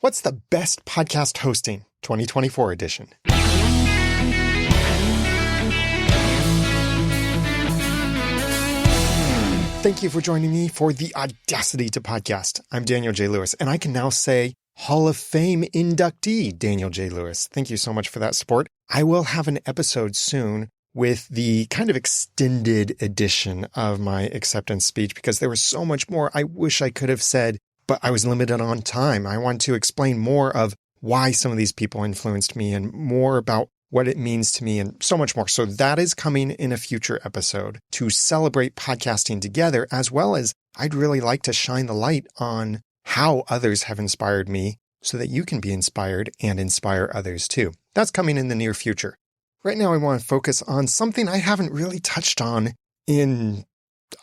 What's the best podcast hosting 2024 edition? Thank you for joining me for the Audacity to Podcast. I'm Daniel J. Lewis, and I can now say Hall of Fame inductee Daniel J. Lewis. Thank you so much for that support. I will have an episode soon with the kind of extended edition of my acceptance speech because there was so much more I wish I could have said, but I was limited on time. I want to explain more of why some of these people influenced me and more about what it means to me and so much more. So that is coming in a future episode to celebrate podcasting together, as well as I'd really like to shine the light on how others have inspired me so that you can be inspired and inspire others too. That's coming in the near future. Right now, I want to focus on something I haven't really touched on in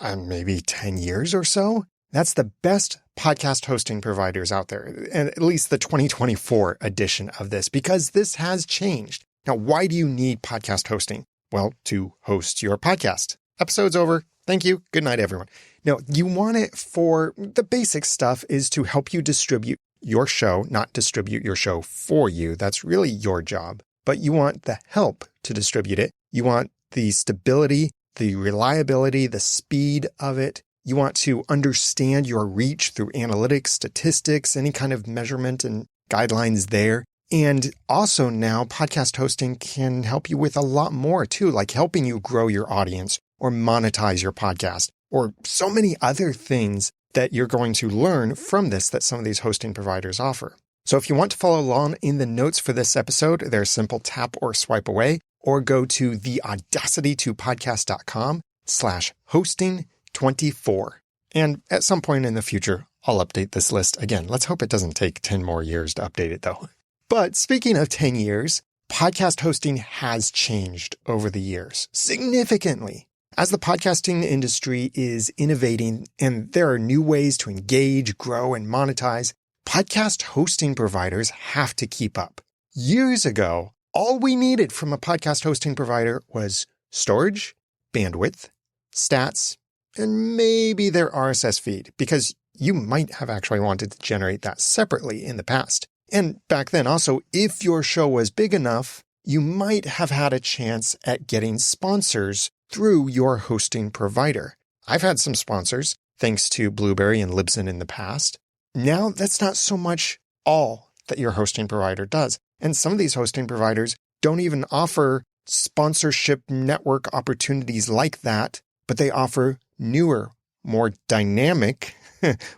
maybe 10 years or so. That's the best podcast hosting providers out there, and at least the 2024 edition of this, because this has changed. Now, why do you need podcast hosting? Well, to host your podcast. Episode's over. Thank you. Good night, everyone. No, you want it for the basic stuff is to help you distribute your show, not distribute your show for you. That's really your job. But you want the help to distribute it. You want the stability, the reliability, the speed of it. You want to understand your reach through analytics, statistics, any kind of measurement and guidelines there. And also now podcast hosting can help you with a lot more too, like helping you grow your audience or monetize your podcast or so many other things that you're going to learn from this that some of these hosting providers offer. So if you want to follow along in the notes for this episode, there's a simple tap or swipe away, or go to theaudacitytopodcast.com/hosting24. And at some point in the future, I'll update this list again. Let's hope it doesn't take 10 more years to update it though. But speaking of 10 years, podcast hosting has changed over the years significantly. As the podcasting industry is innovating and there are new ways to engage, grow, and monetize, podcast hosting providers have to keep up. Years ago, all we needed from a podcast hosting provider was storage, bandwidth, stats, and maybe their RSS feed, because you might have actually wanted to generate that separately in the past. And back then also, if your show was big enough, you might have had a chance at getting sponsors through your hosting provider. I've had some sponsors, thanks to Blueberry and Libsyn in the past. Now, that's not so much all that your hosting provider does. And some of these hosting providers don't even offer sponsorship network opportunities like that, but they offer newer, more dynamic,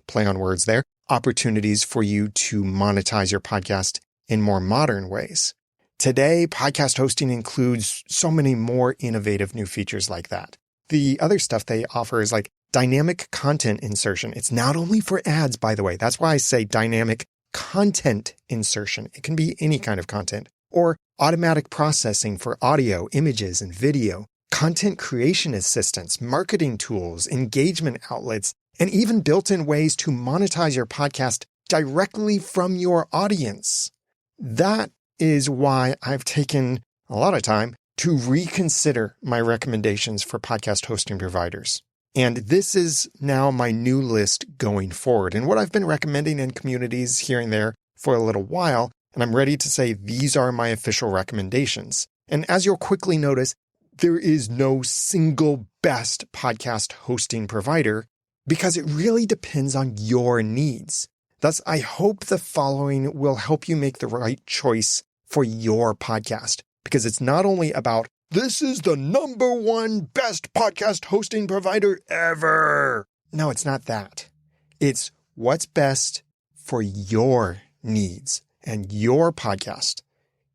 play on words there, opportunities for you to monetize your podcast in more modern ways. Today, podcast hosting includes so many more innovative new features like that. The other stuff they offer is like dynamic content insertion. It's not only for ads, by the way. That's why I say dynamic content insertion. It can be any kind of content. Or automatic processing for audio, images, and video. Content creation assistance, marketing tools, engagement outlets, and even built-in ways to monetize your podcast directly from your audience. That is why I've taken a lot of time to reconsider my recommendations for podcast hosting providers. And this is now my new list going forward, and what I've been recommending in communities here and there for a little while, and I'm ready to say these are my official recommendations. And as you'll quickly notice, there is no single best podcast hosting provider because it really depends on your needs. Thus, I hope the following will help you make the right choice for your podcast, because it's not only about this is the number one best podcast hosting provider ever. No, it's not that. It's what's best for your needs and your podcast.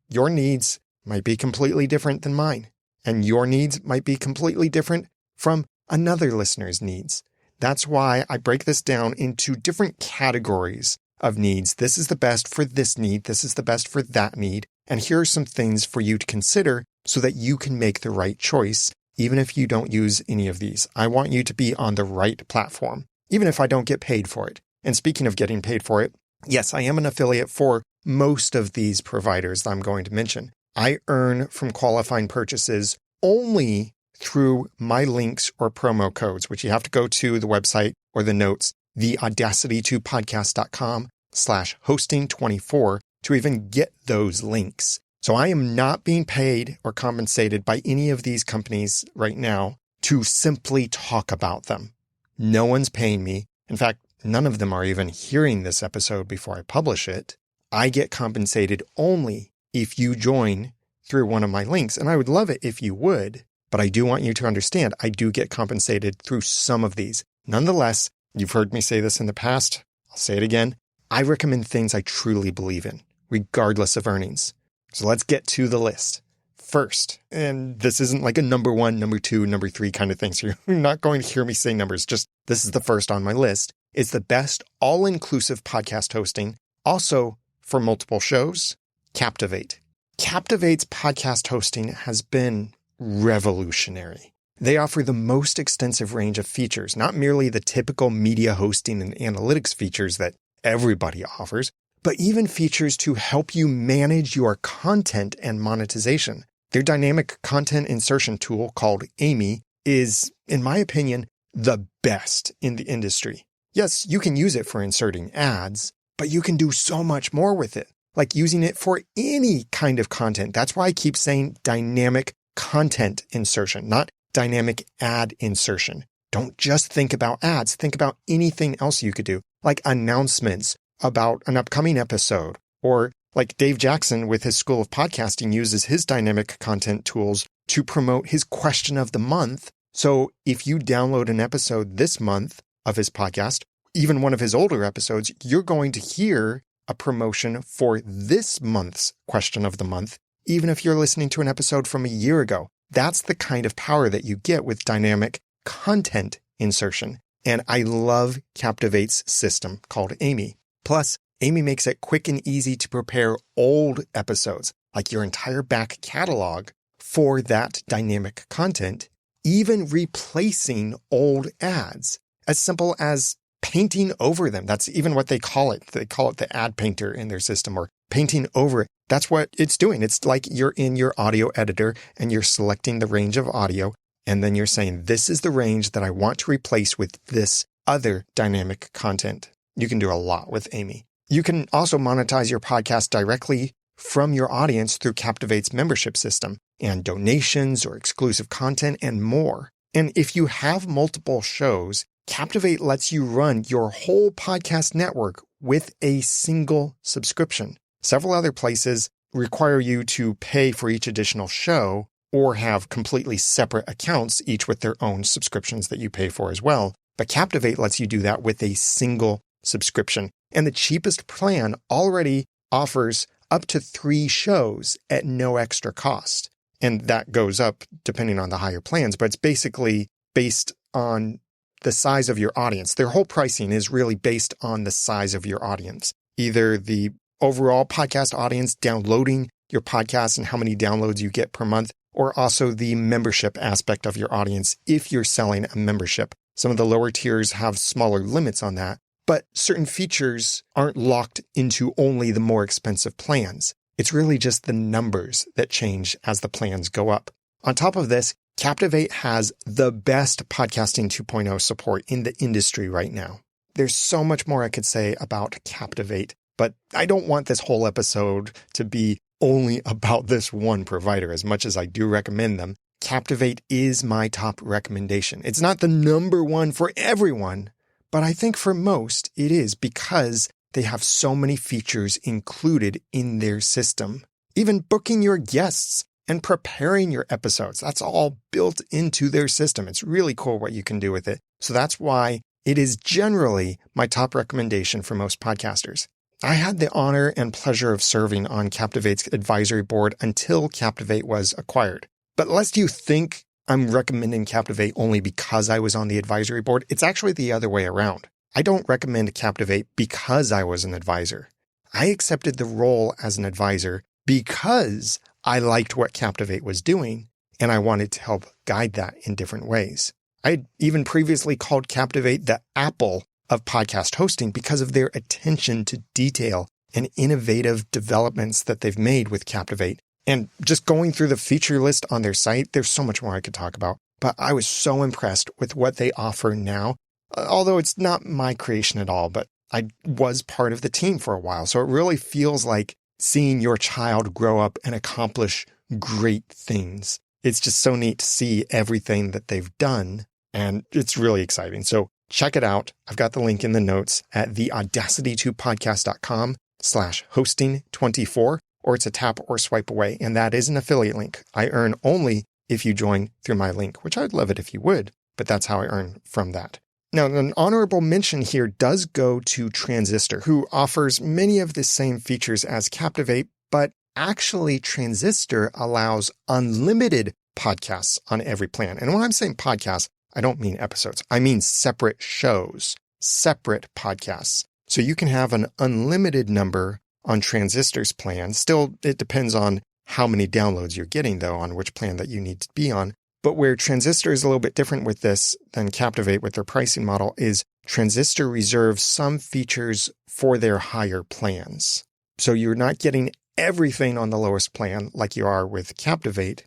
Your needs might be completely different than mine, and your needs might be completely different from another listener's needs. That's why I break this down into different categories of needs. This is the best for this need. This is the best for that need. And here are some things for you to consider so that you can make the right choice, even if you don't use any of these. I want you to be on the right platform, even if I don't get paid for it. And speaking of getting paid for it, yes, I am an affiliate for most of these providers that I'm going to mention. I earn from qualifying purchases only through my links or promo codes, which you have to go to the website or the notes, theaudacitytopodcast.com captivate.com/hosting24 to even get those links. So I am not being paid or compensated by any of these companies right now to simply talk about them. No one's paying me. In fact, none of them are even hearing this episode before I publish it. I get compensated only if you join through one of my links. And I would love it if you would, but I do want you to understand I do get compensated through some of these. Nonetheless, you've heard me say this in the past. I'll say it again. I recommend things I truly believe in, regardless of earnings. So let's get to the list. First, and this isn't like a number 1, number 2, number 3 kind of thing, so you're not going to hear me say numbers, just this is the first on my list. It's the best all-inclusive podcast hosting, also for multiple shows, Captivate. Captivate's podcast hosting has been revolutionary. They offer the most extensive range of features, not merely the typical media hosting and analytics features that everybody offers, but even features to help you manage your content and monetization. Their dynamic content insertion tool called Amy is, in my opinion, the best in the industry. Yes, you can use it for inserting ads, but you can do so much more with it, like using it for any kind of content. That's why I keep saying dynamic content insertion, not dynamic ad insertion. Don't just think about ads. Think about anything else you could do, like announcements about an upcoming episode, or like Dave Jackson with his School of Podcasting uses his dynamic content tools to promote his question of the month. So if you download an episode this month of his podcast, even one of his older episodes, you're going to hear a promotion for this month's question of the month, even if you're listening to an episode from a year ago. That's the kind of power that you get with dynamic content insertion. And I love Captivate's system called Amy. Plus, Amy makes it quick and easy to prepare old episodes, like your entire back catalog, for that dynamic content, even replacing old ads, as simple as painting over them. That's even what they call it. They call it the ad painter in their system, or painting over it. That's what it's doing. It's like you're in your audio editor and you're selecting the range of audio, and then you're saying, this is the range that I want to replace with this other dynamic content. You can do a lot with Amy. You can also monetize your podcast directly from your audience through Captivate's membership system, and donations or exclusive content and more. And if you have multiple shows, Captivate lets you run your whole podcast network with a single subscription. Several other places require you to pay for each additional show or have completely separate accounts, each with their own subscriptions that you pay for as well. But Captivate lets you do that with a single subscription. And the cheapest plan already offers up to 3 shows at no extra cost. And that goes up depending on the higher plans, but it's basically based on the size of your audience. Their whole pricing is really based on the size of your audience, either the overall podcast audience downloading your podcast and how many downloads you get per month, or also the membership aspect of your audience if you're selling a membership. Some of the lower tiers have smaller limits on that, but certain features aren't locked into only the more expensive plans. It's really just the numbers that change as the plans go up. On top of this, Captivate has the best Podcasting 2.0 support in the industry right now. There's so much more I could say about Captivate, but I don't want this whole episode to be only about this one provider. As much as I do recommend them, Captivate is my top recommendation. It's not the number one for everyone, but I think for most it is, because they have so many features included in their system. Even booking your guests and preparing your episodes, that's all built into their system. It's really cool what you can do with it. So that's why it is generally my top recommendation for most podcasters. I had the honor and pleasure of serving on Captivate's advisory board until Captivate was acquired. But lest you think I'm recommending Captivate only because I was on the advisory board, it's actually the other way around. I don't recommend Captivate because I was an advisor. I accepted the role as an advisor because I liked what Captivate was doing, and I wanted to help guide that in different ways. I had even previously called Captivate the Apple of podcast hosting because of their attention to detail and innovative developments that they've made with Captivate. And just going through the feature list on their site, there's so much more I could talk about. But I was so impressed with what they offer now, although it's not my creation at all. But I was part of the team for a while. So it really feels like seeing your child grow up and accomplish great things. It's just so neat to see everything that they've done, and it's really exciting. So check it out. I've got the link in the notes at theaudacity2podcast.com/hosting24, or it's a tap or swipe away. And that is an affiliate link. I earn only if you join through my link, which I'd love it if you would, but that's how I earn from that. Now, an honorable mention here does go to Transistor, who offers many of the same features as Captivate, but actually Transistor allows unlimited podcasts on every plan. And when I'm saying podcasts, I don't mean episodes. I mean separate shows, separate podcasts. So you can have an unlimited number on Transistor's plan. Still, it depends on how many downloads you're getting, though, on which plan that you need to be on. But where Transistor is a little bit different with this than Captivate with their pricing model is Transistor reserves some features for their higher plans. So you're not getting everything on the lowest plan like you are with Captivate.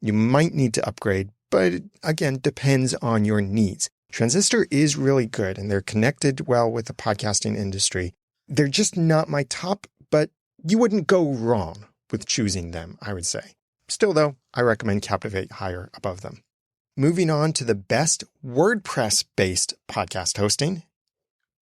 You might need to upgrade, but it, again, depends on your needs. Transistor is really good, and they're connected well with the podcasting industry. They're just not my top, but you wouldn't go wrong with choosing them, I would say. Still, though, I recommend Captivate higher above them. Moving on to the best WordPress-based podcast hosting,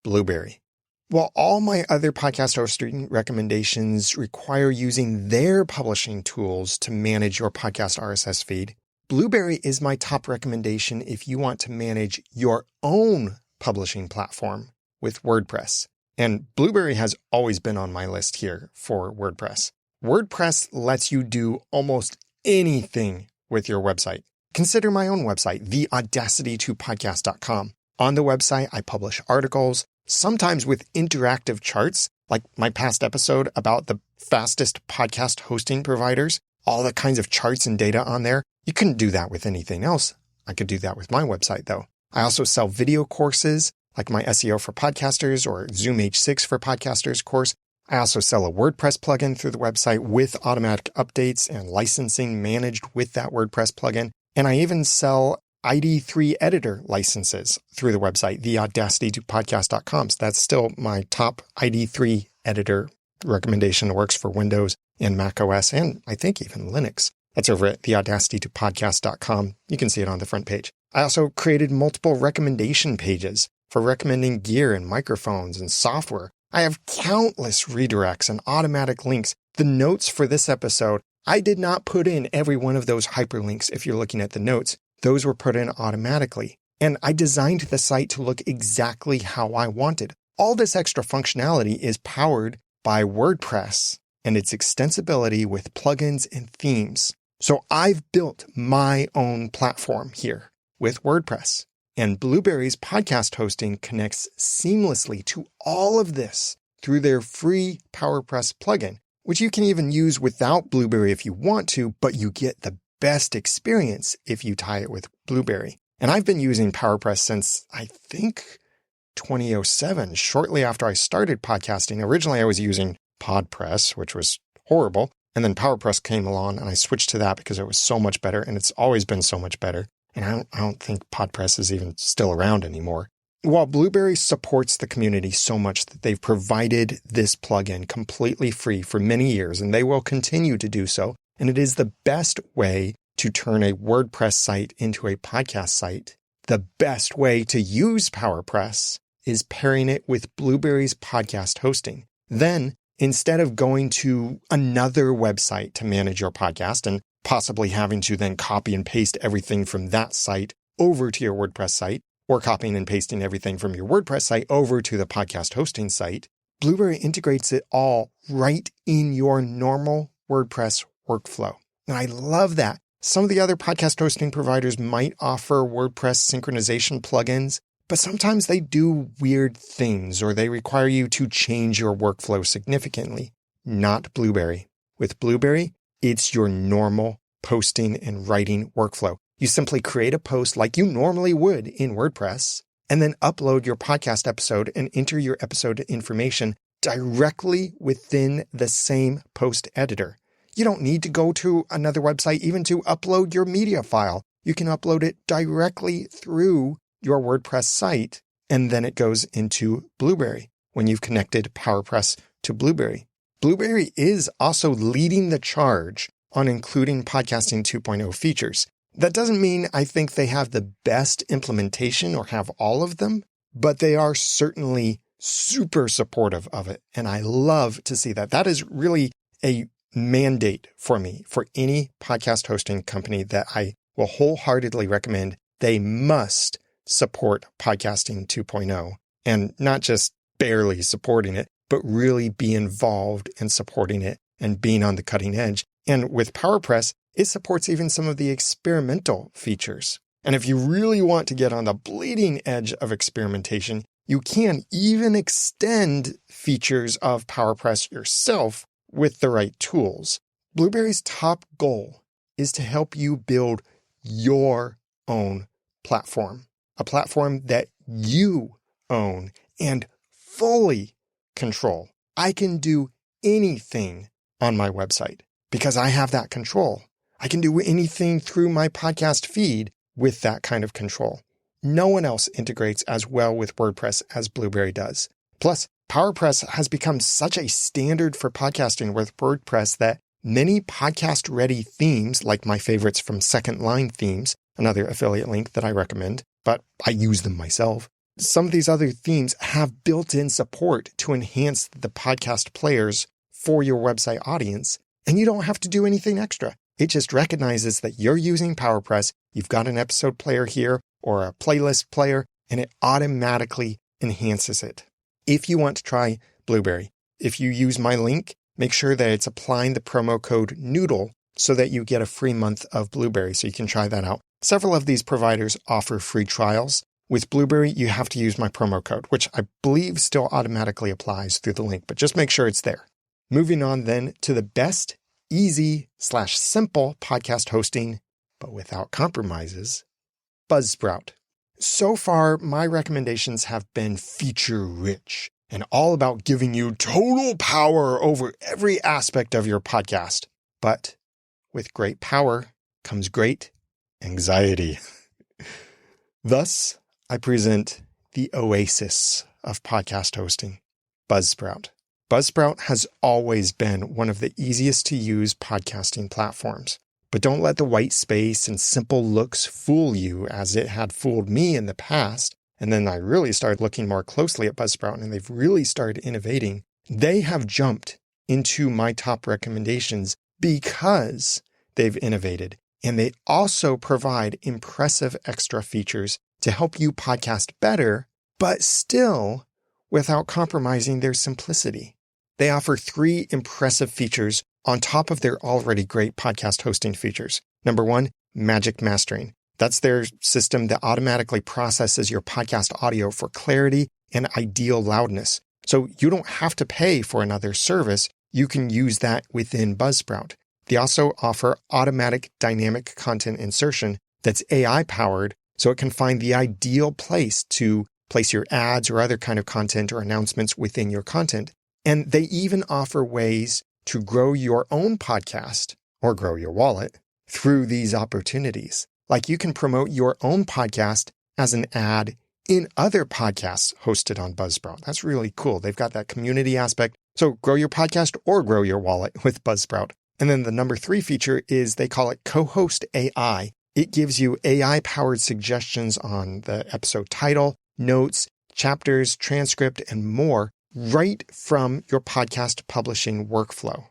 Blueberry. While all my other podcast hosting recommendations require using their publishing tools to manage your podcast RSS feed, Blueberry is my top recommendation if you want to manage your own publishing platform with WordPress. And Blueberry has always been on my list here for WordPress. WordPress lets you do almost anything with your website. Consider my own website, theaudacity2podcast.com. On the website, I publish articles, sometimes with interactive charts, like my past episode about the fastest podcast hosting providers, all the kinds of charts and data on there. You couldn't do that with anything else. I could do that with my website, though. I also sell video courses, like my SEO for Podcasters or Zoom H6 for Podcasters course. I also sell a WordPress plugin through the website with automatic updates and licensing managed with that WordPress plugin. And I even sell ID3 editor licenses through the website, theaudacity2podcast.com. So that's still my top ID3 editor recommendation. It works for Windows and Mac OS, and I think even Linux. That's over at theaudacity2podcast.com. You can see it on the front page. I also created multiple recommendation pages for recommending gear and microphones and software. I have countless redirects and automatic links. The notes for this episode, I did not put in every one of those hyperlinks if you're looking at the notes. Those were put in automatically. And I designed the site to look exactly how I wanted. All this extra functionality is powered by WordPress and its extensibility with plugins and themes. So I've built my own platform here with WordPress. And Blueberry's podcast hosting connects seamlessly to all of this through their free PowerPress plugin, which you can even use without Blueberry if you want to, but you get the best experience if you tie it with Blueberry. And I've been using PowerPress since, I think, 2007, shortly after I started podcasting. Originally, I was using PodPress, which was horrible. And then PowerPress came along and I switched to that because it was so much better. And it's always been so much better. And I don't think PodPress is even still around anymore. While Blueberry supports the community so much that they've provided this plugin completely free for many years, and they will continue to do so, and it is the best way to turn a WordPress site into a podcast site, the best way to use PowerPress is pairing it with Blueberry's podcast hosting. Then, instead of going to another website to manage your podcast and possibly having to then copy and paste everything from that site over to your WordPress site, or copying and pasting everything from your WordPress site over to the podcast hosting site, Blueberry integrates it all right in your normal WordPress workflow. And I love that. Some of the other podcast hosting providers might offer WordPress synchronization plugins, but sometimes they do weird things or they require you to change your workflow significantly. Not Blueberry. With Blueberry, it's your normal posting and writing workflow. You simply create a post like you normally would in WordPress, and then upload your podcast episode and enter your episode information directly within the same post editor. You don't need to go to another website even to upload your media file. You can upload it directly through your WordPress site, and then it goes into Blueberry. when you've connected PowerPress to Blueberry. Blueberry is also leading the charge on including Podcasting 2.0 features. That doesn't mean I think they have the best implementation or have all of them, but they are certainly super supportive of it. And I love to see that. That is really a mandate for me, for any podcast hosting company that I will wholeheartedly recommend. They must support Podcasting 2.0 and not just barely supporting it, but really be involved in supporting it and being on the cutting edge. And with PowerPress, it supports even some of the experimental features. And if you really want to get on the bleeding edge of experimentation, you can even extend features of PowerPress yourself with the right tools. Blueberry's top goal is to help you build your own platform, a platform that you own and fully control. I can do anything on my website because I have that control. I can do anything through my podcast feed with that kind of control. No one else integrates as well with WordPress as Blueberry does. Plus, PowerPress has become such a standard for podcasting with WordPress that many podcast-ready themes, like my favorites from Second Line Themes, another affiliate link that I recommend, but I use them myself. Some of these other themes have built-in support to enhance the podcast players for your website audience, and you don't have to do anything extra. It just recognizes that you're using PowerPress, you've got an episode player here or a playlist player, and it automatically enhances it. If you want to try Blueberry, if you use my link, make sure that it's applying the promo code NOODLE so that you get a free month of Blueberry, so you can try that out. Several of these providers offer free trials. With Blueberry, you have to use my promo code, which I believe still automatically applies through the link, but just make sure it's there. Moving on then to the best, easy/simple podcast hosting, but without compromises, Buzzsprout. So far, my recommendations have been feature-rich and all about giving you total power over every aspect of your podcast. But with great power comes great anxiety. Thus, I present the oasis of podcast hosting, Buzzsprout. Buzzsprout has always been one of the easiest to use podcasting platforms. But don't let the white space and simple looks fool you as it had fooled me in the past. And then I really started looking more closely at Buzzsprout and they've really started innovating. They have jumped into my top recommendations because they've innovated. And they also provide impressive extra features to help you podcast better, but still without compromising their simplicity. They offer 3 impressive features on top of their already great podcast hosting features. Number 1, Magic Mastering. That's their system that automatically processes your podcast audio for clarity and ideal loudness. So you don't have to pay for another service. You can use that within Buzzsprout. They also offer automatic dynamic content insertion that's AI-powered, so it can find the ideal place to place your ads or other kind of content or announcements within your content. And they even offer ways to grow your own podcast or grow your wallet through these opportunities. Like you can promote your own podcast as an ad in other podcasts hosted on Buzzsprout. That's really cool. They've got that community aspect. So grow your podcast or grow your wallet with Buzzsprout. And then the number 3 feature is they call it Co-Host AI. It gives you AI-powered suggestions on the episode title, notes, chapters, transcript, and more right from your podcast publishing workflow.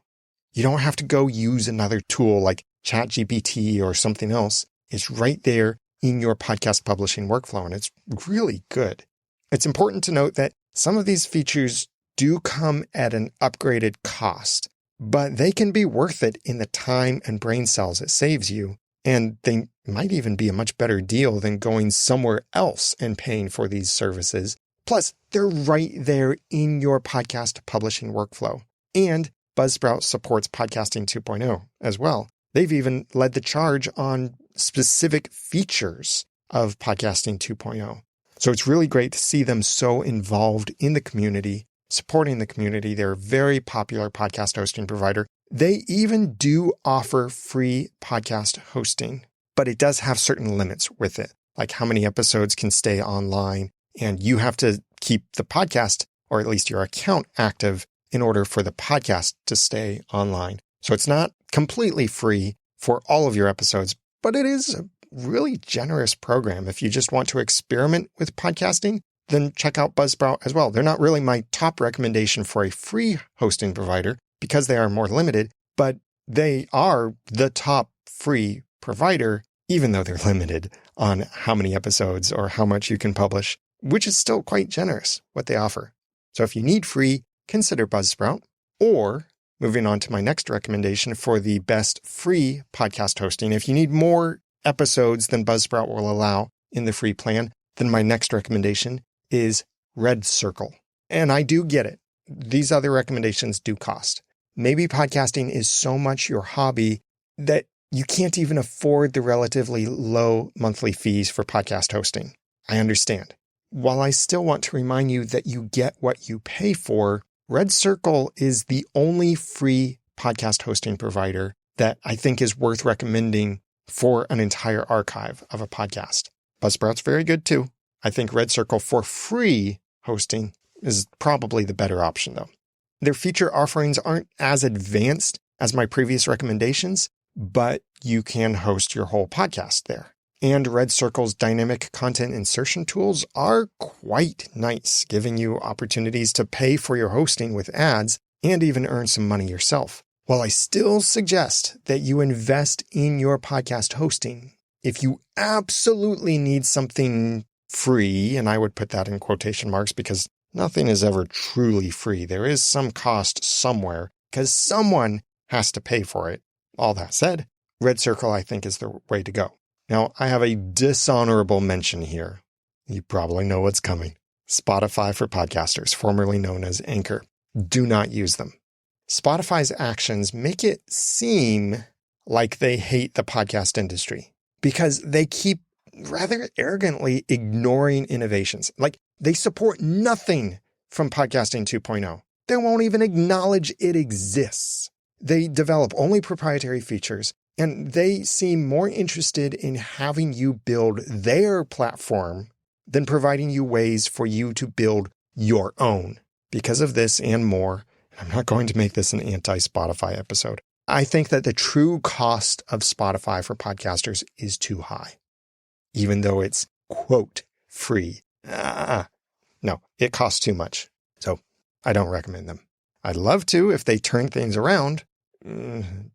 You don't have to go use another tool like ChatGPT or something else. It's right there in your podcast publishing workflow, and it's really good. It's important to note that some of these features do come at an upgraded cost, but they can be worth it in the time and brain cells it saves you. And they might even be a much better deal than going somewhere else and paying for these services. Plus, they're right there in your podcast publishing workflow. And Buzzsprout supports Podcasting 2.0 as well. They've even led the charge on specific features of Podcasting 2.0. So it's really great to see them so involved in the community, supporting the community. They're a very popular podcast hosting provider. They even do offer free podcast hosting, but it does have certain limits with it, like how many episodes can stay online, and you have to keep the podcast or at least your account active in order for the podcast to stay online. So it's not completely free for all of your episodes, but it is a really generous program. If you just want to experiment with podcasting, then check out Buzzsprout as well. They're not really my top recommendation for a free hosting provider because they are more limited, but they are the top free provider, even though they're limited on how many episodes or how much you can publish, which is still quite generous what they offer. So if you need free, consider Buzzsprout. Or moving on to my next recommendation for the best free podcast hosting, if you need more episodes than Buzzsprout will allow in the free plan, then my next recommendation is Red Circle. And I do get it. These other recommendations do cost. Maybe podcasting is so much your hobby that you can't even afford the relatively low monthly fees for podcast hosting. I understand. While I still want to remind you that you get what you pay for, Red Circle is the only free podcast hosting provider that I think is worth recommending for an entire archive of a podcast. Buzzsprout's very good too. I think Red Circle for free hosting is probably the better option though. Their feature offerings aren't as advanced as my previous recommendations, but you can host your whole podcast there. And Red Circle's dynamic content insertion tools are quite nice, giving you opportunities to pay for your hosting with ads and even earn some money yourself. While I still suggest that you invest in your podcast hosting, if you absolutely need something free, and I would put that in quotation marks because nothing is ever truly free. There is some cost somewhere because someone has to pay for it. All that said, Red Circle, I think, is the way to go. Now, I have a dishonorable mention here. You probably know what's coming. Spotify for podcasters, formerly known as Anchor. Do not use them. Spotify's actions make it seem like they hate the podcast industry because they keep rather arrogantly ignoring innovations. Like they support nothing from Podcasting 2.0. They won't even acknowledge it exists. They develop only proprietary features, and they seem more interested in having you build their platform than providing you ways for you to build your own. Because of this and more, I'm not going to make this an anti-Spotify episode. I think that the true cost of Spotify for podcasters is too high, even though it's, quote, free. No, it costs too much. So I don't recommend them. I'd love to if they turn things around,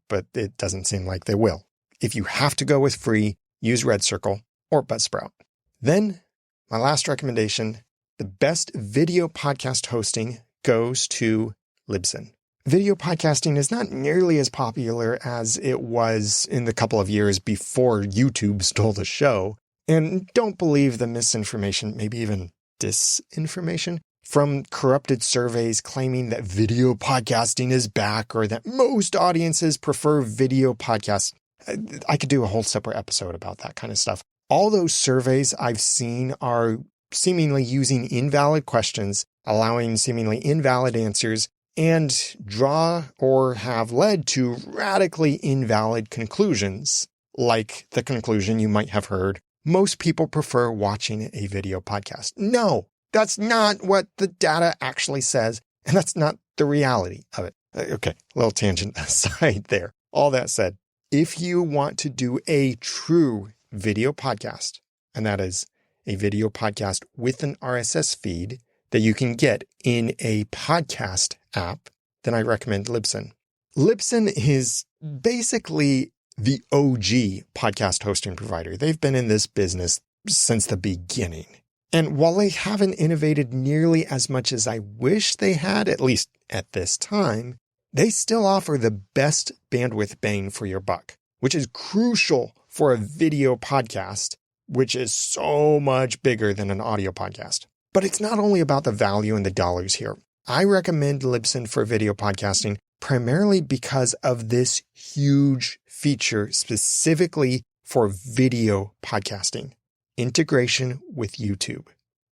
but it doesn't seem like they will. If you have to go with free, use Red Circle or Buzzsprout. Then, my last recommendation, the best video podcast hosting goes to Libsyn. Video podcasting is not nearly as popular as it was in the couple of years before YouTube stole the show. And don't believe the misinformation, maybe even disinformation, from corrupted surveys claiming that video podcasting is back or that most audiences prefer video podcasts. I could do a whole separate episode about that kind of stuff. All those surveys I've seen are seemingly using invalid questions, allowing seemingly invalid answers, and draw or have led to radically invalid conclusions, like the conclusion you might have heard, most people prefer watching a video podcast. No, that's not what the data actually says, and that's not the reality of it. Okay, little tangent aside there. All that said, if you want to do a true video podcast, and that is a video podcast with an RSS feed that you can get in a podcast app, then I recommend Libsyn. Libsyn is basically the OG podcast hosting provider. They've been in this business since the beginning. And while they haven't innovated nearly as much as I wish they had, at least at this time, they still offer the best bandwidth bang for your buck, which is crucial for a video podcast, which is so much bigger than an audio podcast. But it's not only about the value and the dollars here. I recommend Libsyn for video podcasting primarily because of this huge feature specifically for video podcasting, integration with YouTube.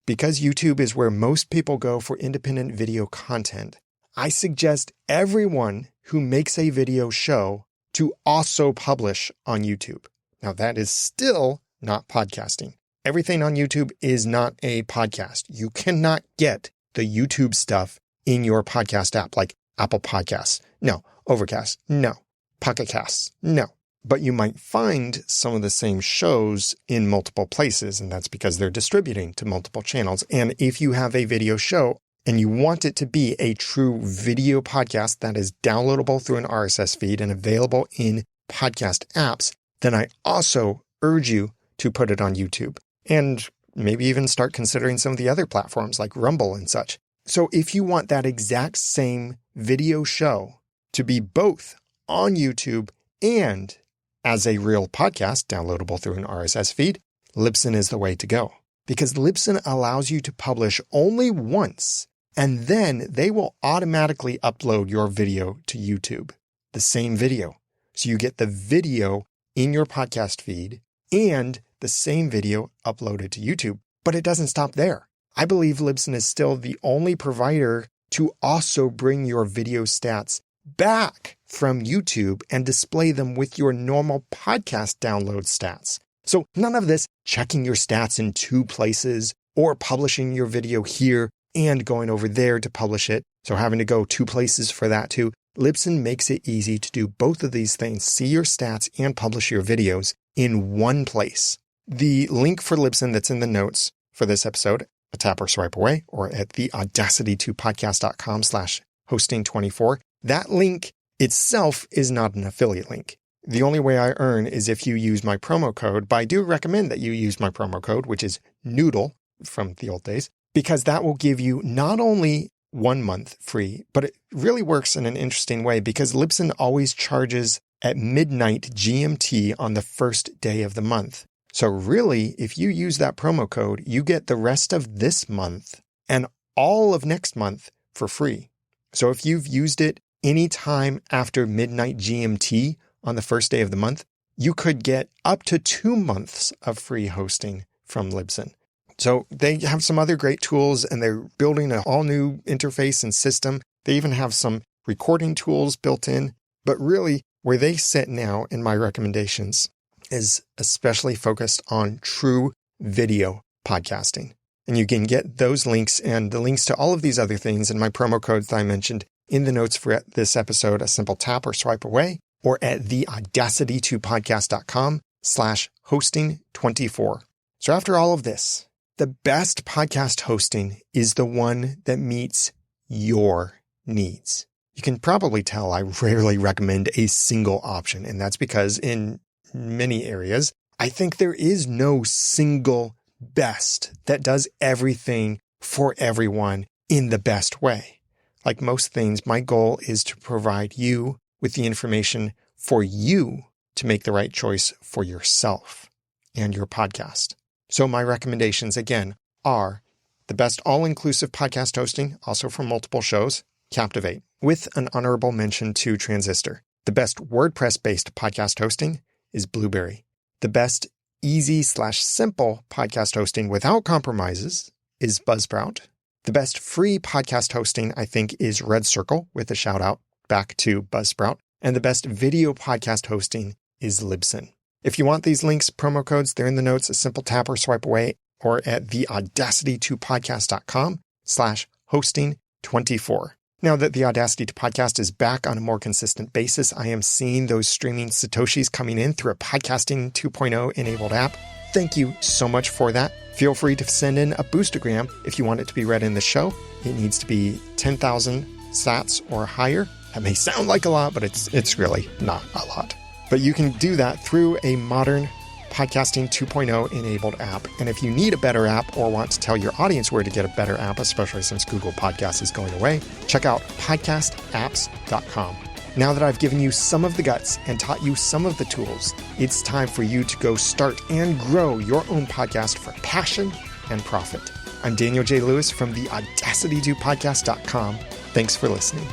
Because YouTube is where most people go for independent video content, I suggest everyone who makes a video show to also publish on YouTube. Now, that is still not podcasting. Everything on YouTube is not a podcast. You cannot get the YouTube stuff in your podcast app, like Apple Podcasts. No. Overcast. No. Pocket Casts. No. But you might find some of the same shows in multiple places, and that's because they're distributing to multiple channels. And if you have a video show and you want it to be a true video podcast that is downloadable through an RSS feed and available in podcast apps, then I also urge you to put it on YouTube and maybe even start considering some of the other platforms like Rumble and such. So if you want that exact same video show to be both on YouTube and as a real podcast downloadable through an RSS feed, Libsyn is the way to go. Because Libsyn allows you to publish only once, and then they will automatically upload your video to YouTube, the same video. So you get the video in your podcast feed and the same video uploaded to YouTube. But it doesn't stop there. I believe Libsyn is still the only provider to also bring your video stats back from YouTube and display them with your normal podcast download stats. So none of this checking your stats in two places or publishing your video here and going over there to publish it. So having to go two places for that too. Libsyn makes it easy to do both of these things, see your stats and publish your videos in one place. The link for Libsyn that's in the notes for this episode, a tap or swipe away, or at the audacity2podcast.com/hosting24. That link itself is not an affiliate link. The only way I earn is if you use my promo code, but I do recommend that you use my promo code, which is Noodle from the old days, because that will give you not only 1 month free, but it really works in an interesting way because Libsyn always charges at midnight GMT on the first day of the month. So really, if you use that promo code, you get the rest of this month and all of next month for free. So if you've used it anytime after midnight GMT on the first day of the month, you could get up to 2 months of free hosting from Libsyn. So they have some other great tools and they're building a all new interface and system. They even have some recording tools built in. But really, where they sit now in my recommendations is especially focused on true video podcasting. And you can get those links and the links to all of these other things and my promo codes that I mentioned in the notes for this episode, a simple tap or swipe away, or at theaudacity2podcast.com/hosting24. So after all of this, the best podcast hosting is the one that meets your needs. You can probably tell I rarely recommend a single option, and that's because in many areas, I think there is no single best that does everything for everyone in the best way. Like most things, my goal is to provide you with the information for you to make the right choice for yourself and your podcast. So my recommendations, again, are the best all-inclusive podcast hosting, also from multiple shows, Captivate, with an honorable mention to Transistor. The best WordPress-based podcast hosting is Blueberry. The best easy/simple podcast hosting without compromises is Buzzsprout. The best free podcast hosting, I think, is Red Circle, with a shout out back to Buzzsprout. And the best video podcast hosting is Libsyn. If you want these links, promo codes, they're in the notes, a simple tap or swipe away, or at theaudacity2podcast.com/hosting24. Now that the Audacity 2 podcast is back on a more consistent basis, I am seeing those streaming Satoshis coming in through a Podcasting 2.0 enabled app. Thank you so much for that. Feel free to send in a boostagram if you want it to be read in the show. It needs to be 10,000 sats or higher. That may sound like a lot, but it's really not a lot. But you can do that through a modern Podcasting 2.0 enabled app. And if you need a better app or want to tell your audience where to get a better app, especially since Google Podcasts is going away, check out podcastapps.com. Now that I've given you some of the guts and taught you some of the tools, it's time for you to go start and grow your own podcast for passion and profit. I'm Daniel J. Lewis from the audacity2podcast.com. Thanks for listening.